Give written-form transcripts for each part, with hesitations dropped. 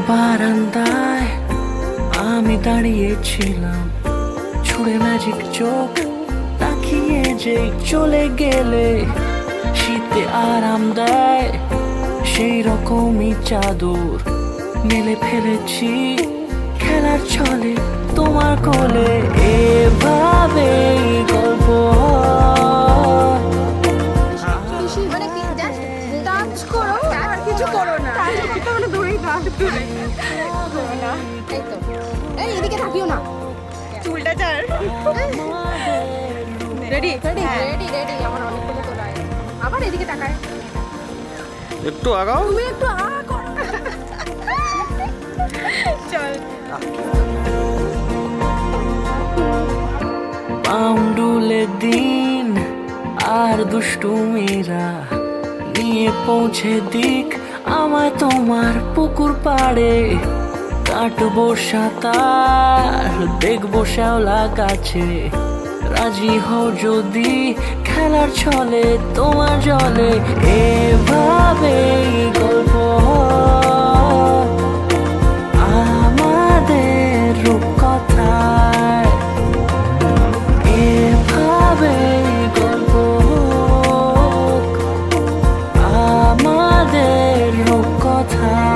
বারান্দায় আমি দাঁড়িয়েছিলাম, ছুঁড়ে ম্যাজিক চোখ তাকিয়ে যে চলে গেলে। শীতে আরাম দেয় সেই রকমই চাদর মেলে ফেলেছি খেলার ছলে তোমার কোলে। এভাবে গল্প মানে টাচ করো আর কিছু করো না, মানে দূরেই থাক, দূরে করো না। এই তো, এই এদিকে থাকিও না, চুলটা চার। রেডি রেডি রেডি রেডি, আমার অনেকগুলো তোলা আছে। আবার এদিকে তাকায়, একটু আগাও। তুমি একটু করো। চল পাউন্ডুলে দিন আর দুষ্টুমিরা নিয়ে পৌঁছে দিক আমায় তোমার পুকুর পাড়ে। কাটবো সাঁতার, দেখবো শ্যাওলা গাছে, রাজি হও যদি খেলার ছলে তোমার জলে। এভাবেই গল্প আমাদের রূপকথায়, এভাবেই গল্প আমাদের রূপকথায়।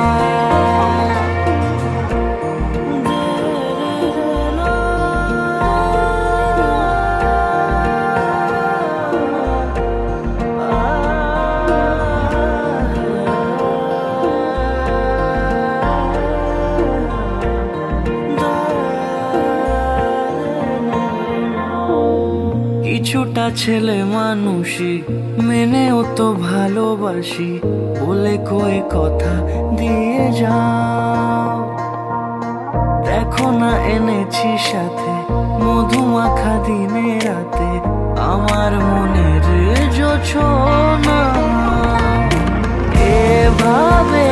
কিছুটা ছেলে মানুষই মেনেও তো ভালোবাসি, বলে কয়ে কথা দিয়ে যাও। দেখো না এনেছি সাথে মধুমাখা দিনে রাতে আমার মনের জোছনা। এভাবে